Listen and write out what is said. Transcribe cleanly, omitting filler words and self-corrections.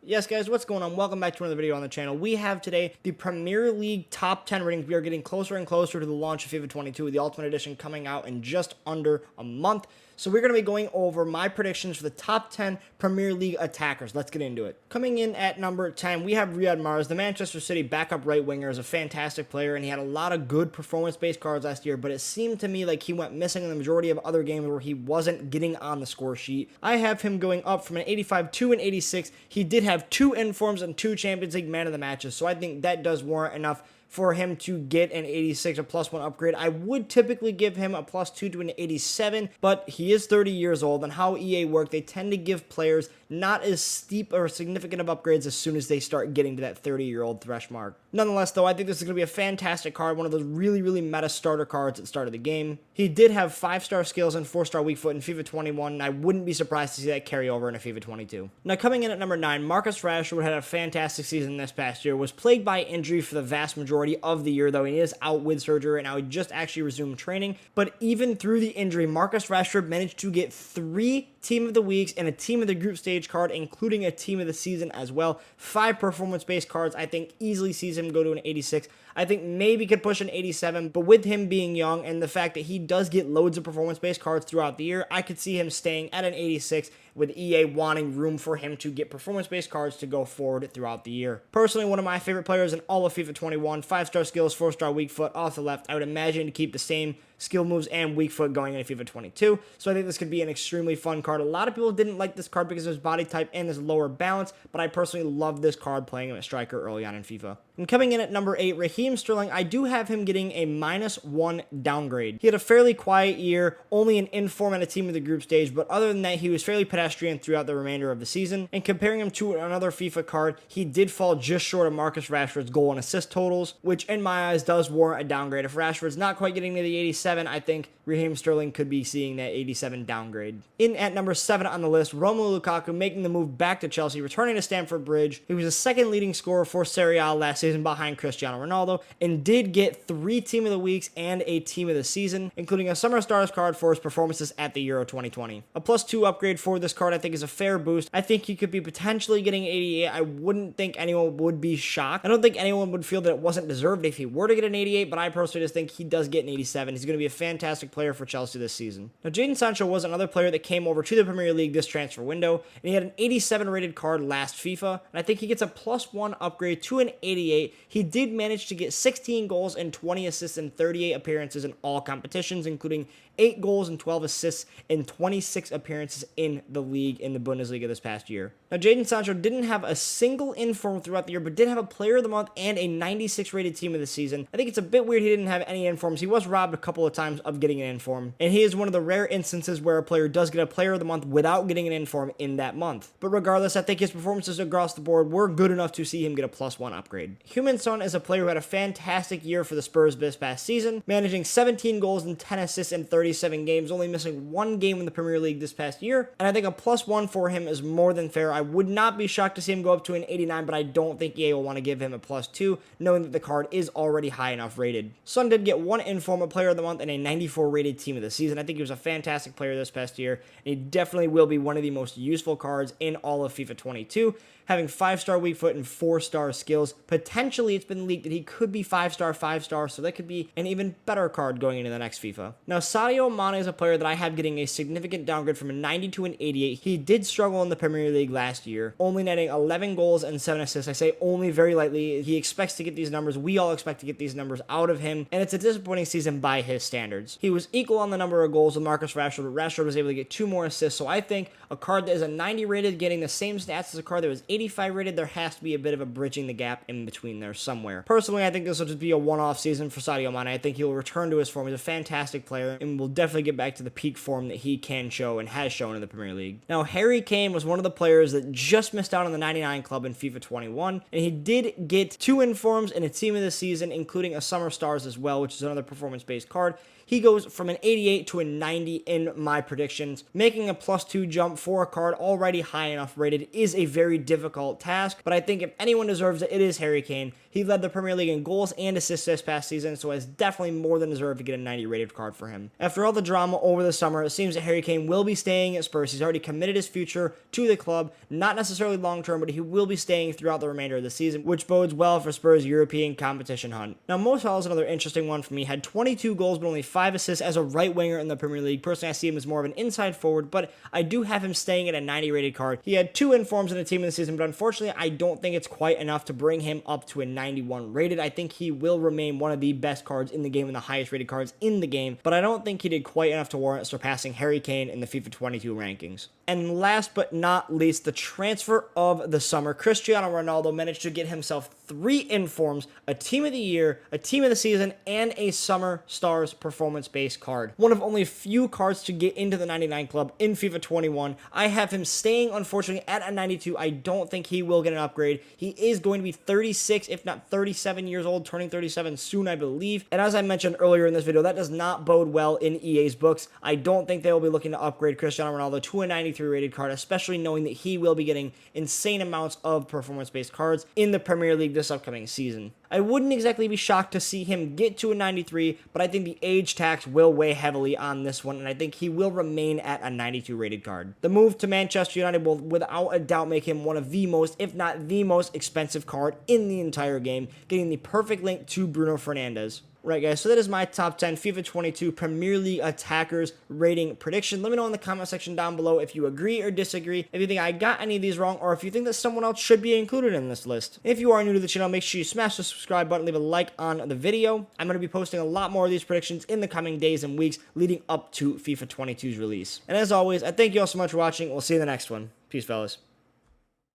Yes, guys, what's going on? Welcome back to another video on the channel. We have today the Premier League top 10 ratings. We are getting closer and closer to the launch of FIFA 22, the Ultimate Edition coming out in just under a month. So we're going to be going over my predictions for the top 10 Premier League attackers. Let's get into it. Coming in at number 10, we have Riyad Mahrez. The Manchester City backup right winger is a fantastic player, and he had a lot of good performance-based cards last year, but it seemed to me like he went missing in the majority of other games where he wasn't getting on the score sheet. I have him going up from an 85 to an 86. He did have 2 informs and 2 Champions League man of the matches, so I think that does warrant enough for him to get an 86, a +1 upgrade. I would typically give him a +2 to an 87, but he is 30 years old, and how EA work, they tend to give players not as steep or significant of upgrades as soon as they start getting to that 30-year-old thresh mark. Nonetheless, though, I think this is going to be a fantastic card, one of those really meta starter cards at the start of the game. He did have 5-star skills and 4-star weak foot in FIFA 21, and I wouldn't be surprised to see that carry over into FIFA 22. Now, coming in at number 9, Marcus Rashford had a fantastic season this past year, was plagued by injury for the vast majority of the year, though he is out with surgery, and now he just actually resumed training. But even through the injury, Marcus Rashford managed to get 3 Team of the Weeks and a Team of the Group Stage card, including a Team of the Season as well. 5 performance-based cards, I think easily sees him go to an 86. I think maybe could push an 87, but with him being young and the fact that he does get loads of performance-based cards throughout the year, I could see him staying at an 86 with EA wanting room for him to get performance-based cards to go forward throughout the year. Personally, one of my favorite players in all of FIFA 21, 5-star skills, 4-star weak foot off the left. I would imagine to keep the same skill moves and weak foot going into FIFA 22, so I think this could be an extremely fun card. A lot of people didn't like this card because of his body type and his lower balance, but I personally love this card playing him at striker early on in FIFA. And coming in at number 8, Raheem Sterling, I do have him getting a -1 downgrade. He had a fairly quiet year, only an inform and a Team of the Group Stage, but other than that, he was fairly pedestrian throughout the remainder of the season. And comparing him to another FIFA card, he did fall just short of Marcus Rashford's goal and assist totals, which in my eyes does warrant a downgrade. If Rashford's not quite getting to the 87, I think Raheem Sterling could be seeing that 87 downgrade. In at number 7 on the list, Romelu Lukaku making the move back to Chelsea, returning to Stamford Bridge. He was the second leading scorer for Serie A last season behind Cristiano Ronaldo, and did get 3 Team of the Weeks and a Team of the Season, including a Summer Stars card for his performances at the Euro 2020. A +2 upgrade for this card I think is a fair boost. I think he could be potentially getting 88. I wouldn't think anyone would be shocked. I don't think anyone would feel that it wasn't deserved if he were to get an 88, but I personally just think he does get an 87. He's going to be a fantastic player for Chelsea this season. Now, Jaden Sancho was another player that came over to the Premier League this transfer window, and he had an 87 rated card last FIFA, and I think he gets a +1 upgrade to an 88. He did manage to get 16 goals and 20 assists in 38 appearances in all competitions, including 8 goals and 12 assists in 26 appearances in the league in the Bundesliga this past year. Now, Jaden Sancho didn't have a single inform throughout the year, but did have a Player of the Month and a 96 rated Team of the Season. I think it's a bit weird he didn't have any informs. He was robbed a couple of times of getting an inform, and he is one of the rare instances where a player does get a Player of the Month without getting an inform in that month. But regardless, I think his performances across the board were good enough to see him get a +1 upgrade. Heung-min Son is a player who had a fantastic year for the Spurs this past season, managing 17 goals and 10 assists in 37 games, only missing 1 game in the Premier League this past year, and I think a +1 for him is more than fair. I would not be shocked to see him go up to an 89, but I don't think EA will want to give him a +2, knowing that the card is already high enough rated. Son did get 1 inform, a Player of the Month, and a 94 rated Team of the Season. I think he was a fantastic player this past year, and he definitely will be one of the most useful cards in all of FIFA 22, having 5-star weak foot and 4-star skills. Potentially, it's been leaked that he could be 5-star, 5-star, so that could be an even better card going into the next FIFA. Now, Sadio Mana is a player that I have getting a significant downgrade from a 90 to an 88. He did struggle in the Premier League last year, only netting 11 goals and 7 assists. I say only very lightly. He expects to get these numbers. We all expect to get these numbers out of him, and it's a disappointing season by his standards. He was equal on the number of goals with Marcus Rashford, but Rashford was able to get 2 more assists, so I think a card that is a 90 rated getting the same stats as a card that was 85 rated, there has to be a bit of a bridging the gap in between there somewhere. Personally, I think this will just be a one-off season for Sadio Mana. I think he'll return to his form. He's a fantastic player and will definitely get back to the peak form that he can show and has shown in the Premier League. Now, Harry Kane was one of the players that just missed out on the 99 club in FIFA 21, and he did get 2 informs and a Team of the Season, including a Summer Stars as well, which is another performance-based card. he goes from an 88 to a 90 in my predictions. Making a +2 jump for a card already high enough rated is a very difficult task, but I think if anyone deserves it, it is Harry Kane. He led the Premier League in goals and assists this past season, so has definitely more than deserved to get a 90 rated card for him. After all the drama over the summer, it seems that Harry Kane will be staying at Spurs. He's already committed his future to the club, not necessarily long term, but he will be staying throughout the remainder of the season, which bodes well for Spurs' European competition hunt. Now, Mo Salah is another interesting one for me. Had 22 goals, but only 5 assists as a right winger in the Premier League. Personally, I see him as more of an inside forward, but I do have him staying at a 90 rated card. He had 2 informs in the team in the season, but unfortunately, I don't think it's quite enough to bring him up to a 91 rated. I think he will remain one of the best cards in the game and the highest rated cards in the game, but I don't think he did quite enough to warrant surpassing Harry Kane in the FIFA 22 rankings. And last but not least, the transfer of the summer. Cristiano Ronaldo managed to get himself 3 informs, a team of the year, a team of the season, and a summer stars performance-based card. One of only a few cards to get into the 99 club in FIFA 21. I have him staying, unfortunately, at a 92. I don't think he will get an upgrade. He is going to be 36, if not 37 years old, turning 37 soon, I believe. And as I mentioned earlier in this video, that does not bode well in EA's books. I don't think they will be looking to upgrade Cristiano Ronaldo to a 93 rated card, especially knowing that he will be getting insane amounts of performance-based cards in the Premier League this upcoming season. I wouldn't exactly be shocked to see him get to a 93, but I think the age tax will weigh heavily on this one, and I think he will remain at a 92 rated card. The move to Manchester United will without a doubt make him one of the most, if not the most expensive card in the entire game, getting the perfect link to Bruno Fernandes. Right, guys, so that is my top 10 FIFA 22 Premier League attackers rating prediction. Let me know in the comment section down below if you agree or disagree, if you think I got any of these wrong, or if you think that someone else should be included in this list. If you are new to the channel, make sure you smash the subscribe button, leave a like on the video. I'm going to be posting a lot more of these predictions in the coming days and weeks leading up to FIFA 22's release. And as always, I thank you all so much for watching. We'll see you in the next one. Peace, fellas.